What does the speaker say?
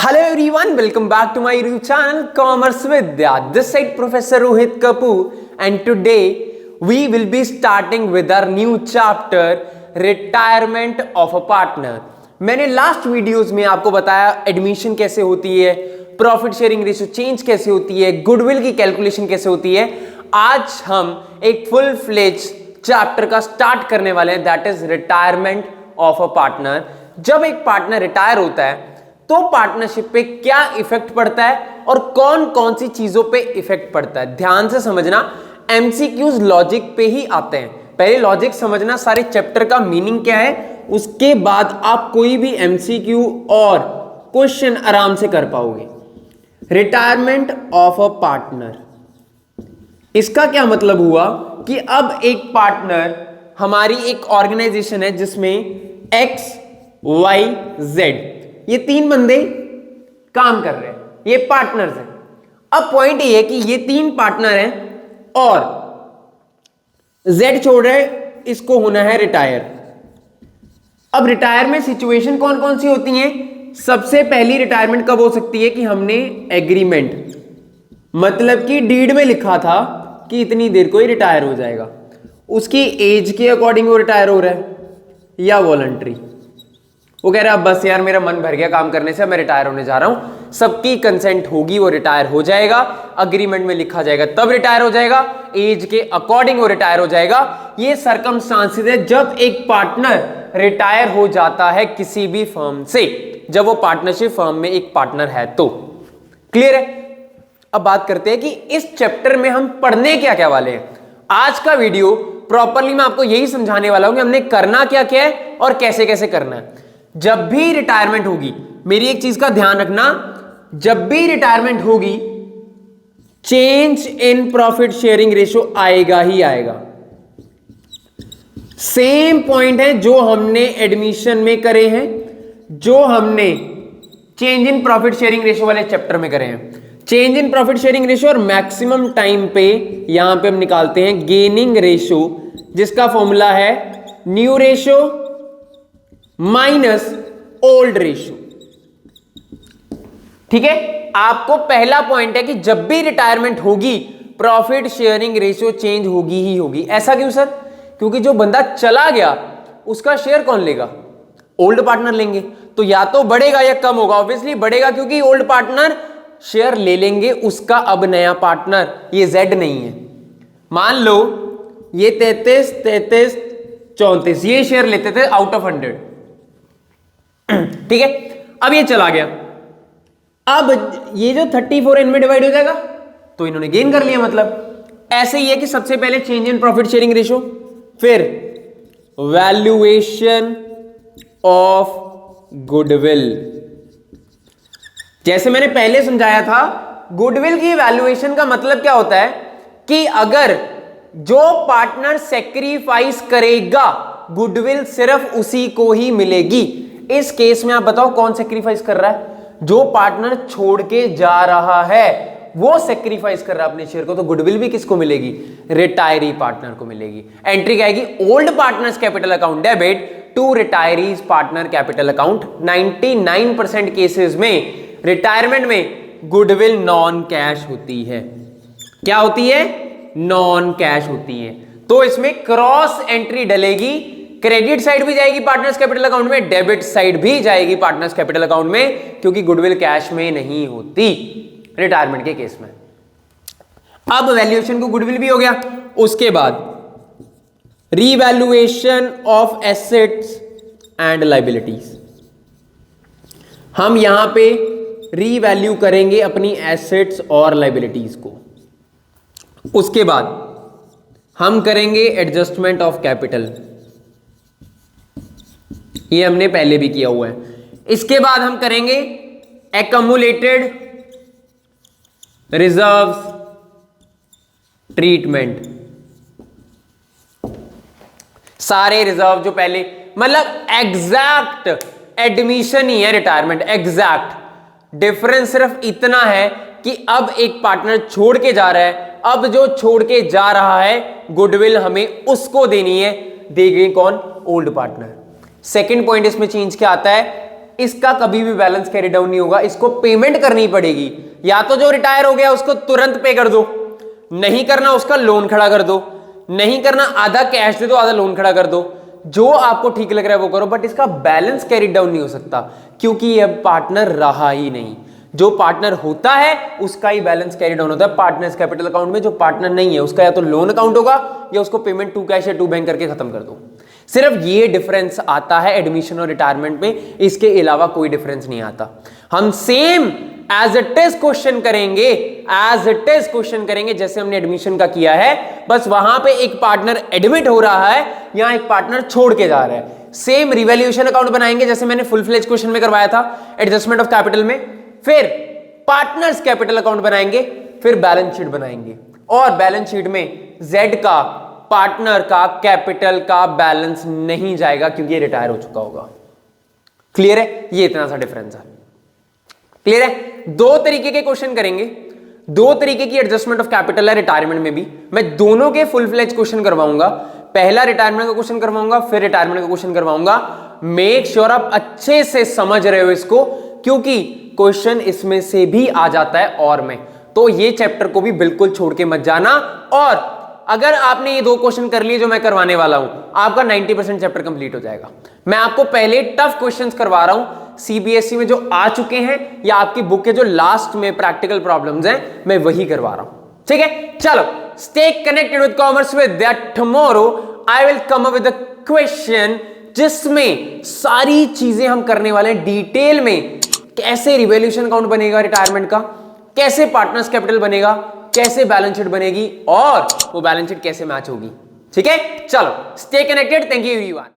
Hello everyone, welcome back to my YouTube channel Commerce Vidya. This side Professor Rohit Kapoor and today we will be starting with our new chapter Retirement of a Partner. मैंने last videos में आपको बताया admission कैसे होती है, profit sharing ratio change कैसे होती है, गुडविल की कैलकुलेशन कैसे होती है. आज हम एक फुल फ्लेज चैप्टर का स्टार्ट करने वाले हैं, that is retirement of a partner. जब एक पार्टनर रिटायर होता है तो पार्टनरशिप पे क्या इफेक्ट पड़ता है और कौन कौन सी चीजों पे इफेक्ट पड़ता है. ध्यान से समझना, एमसीक्यूज लॉजिक पे ही आते हैं. पहले लॉजिक समझना, सारे चैप्टर का मीनिंग क्या है, उसके बाद आप कोई भी एमसीक्यू और क्वेश्चन आराम से कर पाओगे. रिटायरमेंट ऑफ अ पार्टनर, इसका क्या मतलब हुआ कि अब एक पार्टनर, हमारी एक ऑर्गेनाइजेशन है जिसमें एक्स वाई जेड, ये तीन बंदे काम कर रहे हैं, ये पार्टनर्स हैं. अब पॉइंट ये है कि ये तीन पार्टनर हैं और जेड छोड़ रहे हैं, इसको होना है रिटायर. अब रिटायर में सिचुएशन कौन कौन सी होती हैं. सबसे पहली रिटायरमेंट कब हो सकती है कि हमने एग्रीमेंट, मतलब कि डीड में लिखा था कि इतनी देर को ही रिटायर हो जाएगा, उसकी एज के अकॉर्डिंग वो रिटायर हो रहा है, या वॉलंटरी, वो कह रहा है बस यार मेरा मन भर गया काम करने से, मैं रिटायर होने जा रहा हूं, सबकी कंसेंट होगी, वो रिटायर हो जाएगा, अग्रीमेंट में लिखा जाएगा तब रिटायर हो जाएगा, एज के अकॉर्डिंग वो रिटायर हो जाएगा. ये सर्कमस्टांसेस है जब एक पार्टनर रिटायर हो जाता है किसी भी फर्म से, जब वो पार्टनरशिप फर्म में एक पार्टनर है तो. क्लियर है. अब बात करते हैं कि इस चैप्टर में हम पढ़ने क्या क्या वाले हैं. आज का वीडियो प्रॉपरली मैं आपको यही समझाने वाला हूं कि हमने करना क्या क्या है और कैसे कैसे करना है. जब भी रिटायरमेंट होगी, मेरी एक चीज का ध्यान रखना, जब भी रिटायरमेंट होगी change in profit sharing ratio आएगा ही आएगा. सेम पॉइंट है जो हमने एडमिशन में करे हैं, जो हमने change in profit sharing ratio वाले चैप्टर में करे हैं. Change in profit sharing ratio और मैक्सिमम टाइम पे यहां पे हम निकालते हैं गेनिंग रेशियो, जिसका फॉर्मूला है new ratio minus old ratio. ठीक है. आपको पहला पॉइंट है कि जब भी रिटायरमेंट होगी प्रॉफिट शेयरिंग रेशियो चेंज होगी ही होगी. ऐसा क्यों सर? क्योंकि जो बंदा चला गया उसका शेयर कौन लेगा? ओल्ड पार्टनर लेंगे, तो या तो बढ़ेगा या कम होगा. ऑब्वियसली बढ़ेगा क्योंकि ओल्ड पार्टनर शेयर ले लेंगे उसका अब नया पार्टनर, ये जेड नहीं है. मान लो ये 33 33 34 ये शेयर लेते थे आउट ऑफ 100. ठीक है. अब ये चला गया, अब ये जो 34 इनमें डिवाइड हो जाएगा तो इन्होंने गेन कर लिया. मतलब ऐसे ही है कि सबसे पहले change in profit sharing ratio, फिर वैल्यूएशन ऑफ गुडविल. जैसे मैंने पहले समझाया था, गुडविल की वैल्यूएशन का मतलब क्या होता है कि अगर जो पार्टनर सेक्रीफाइस करेगा गुडविल सिर्फ उसी को ही मिलेगी. इस केस में आप बताओ कौन सेक्रीफाइस कर रहा है? जो पार्टनर छोड़ के जा रहा है वो सेक्रीफाइस कर रहा है अपने शेयर को, तो गुडविल भी किसको मिलेगी? रिटायरी पार्टनर को मिलेगी. एंट्री क्या आएगी? Old partners capital account debit to retiree's partner capital account. 99% cases में रिटायरमेंट में गुडविल नॉन कैश होती है. क्या होती है? नॉन कैश होती है. तो इसमें क्रॉस एंट्री डलेगी, क्रेडिट साइड भी जाएगी पार्टनर्स कैपिटल अकाउंट में, डेबिट साइड भी जाएगी पार्टनर्स कैपिटल अकाउंट में, क्योंकि गुडविल कैश में नहीं होती रिटायरमेंट के केस में. अब वैल्यूएशन को गुडविल भी हो गया. उसके बाद revaluation of assets and liabilities. हम यहां पे रीवैल्यू करेंगे अपनी एसेट्स और लायबिलिटीज को. उसके बाद हम करेंगे एडजस्टमेंट ऑफ कैपिटल, ये हमने पहले भी किया हुआ है. इसके बाद हम करेंगे एक्युमुलेटेड रिजर्व्स ट्रीटमेंट. सारे रिजर्व जो पहले, मतलब एग्जैक्ट एडमिशन ही है रिटायरमेंट. एग्जैक्ट डिफरेंस सिर्फ इतना है कि अब एक पार्टनर छोड़ के जा रहा है, अब जो छोड़ के जा रहा है गुडविल हमें उसको देनी है. देगी कौन? Old partner. सेकेंड पॉइंट इसमें चेंज क्या आता है? इसका कभी भी बैलेंस कैरी डाउन नहीं होगा, इसको पेमेंट करनी पड़ेगी। या तो जो रिटायर हो गया उसको तुरंत पे कर दो, नहीं करना उसका लोन खड़ा कर दो, नहीं करना आधा कैश दे दो आधा लोन खड़ा कर दो, जो आपको ठीक लग रहा है वो करो, बट इसका बैलेंस कैरी डाउन नहीं हो सकता क्योंकि ये पार्टनर रहा ही नहीं। जो पार्टनर होता है उसका ही बैलेंस कैरी डाउन होता है पार्टनर्स कैपिटल अकाउंट में। जो पार्टनर नहीं है उसका या तो लोन अकाउंट होगा या उसको पेमेंट टू कैश या टू बैंक करके खत्म कर दो। सिर्फ ये डिफरेंस आता है एडमिशन और रिटायरमेंट में, इसके अलावा कोई डिफरेंस नहीं आता। हम same as it is question करेंगे, एज इट इज क्वेश्चन करेंगे जैसे हमने एडमिशन का किया है, बस वहां पे एक पार्टनर एडमिट हो रहा है, यहां एक पार्टनर छोड़ के जा रहा है। सेम रिवैल्यूएशन अकाउंट बनाएंगे जैसे मैंने फुल फ्लेज क्वेश्चन में करवाया था एडजस्टमेंट ऑफ कैपिटल में, फिर पार्टनर्स कैपिटल अकाउंट बनाएंगे, फिर बैलेंस शीट बनाएंगे, और बैलेंस शीट में जेड का पार्टनर का कैपिटल का बैलेंस नहीं जाएगा क्योंकि ये रिटायर हो चुका होगा। क्लियर है? ये इतना सा डिफरेंस है। क्लियर है? दो तरीके के क्वेश्चन करेंगे, दो तरीके की एडजस्टमेंट ऑफ कैपिटल है रिटायरमेंट में भी। मैं दोनों के फुल फ्लेज क्वेश्चन करवाऊंगा, पहला रिटायरमेंट का क्वेश्चन करवाऊंगा फिर रिटायरमेंट का क्वेश्चन करवाऊंगा। मेक श्योर आप अच्छे से समझ रहे हो इसको, क्योंकि क्वेश्चन इसमें से भी आ जाता है और में, तो ये चैप्टर को भी बिल्कुल छोड़ के मत जाना। और अगर आपने ये दो क्वेश्चन कर लिए जो मैं करवाने वाला हूं, आपका 90% चैप्टर कंप्लीट हो जाएगा। मैं आपको पहले टफ क्वेश्चंस करवा रहा हूं सीबीएसई में जो आ चुके हैं, या आपकी बुक के जो लास्ट में प्रैक्टिकल प्रॉब्लम्स हैं, मैं वही करवा रहा हूं। ठीक है, चलो stay connected with commerce Vidya. Tomorrow I will come up with a question जिसमें सारी चीजें हम करने वाले हैं डिटेल में। कैसे रिवैल्यूएशन अकाउंट बनेगा रिटायरमेंट का, कैसे पार्टनर्स कैपिटल बनेगा, कैसे बैलेंस शीट बनेगी, और वो बैलेंस शीट कैसे मैच होगी। ठीक है, चलो stay connected. Thank you everyone.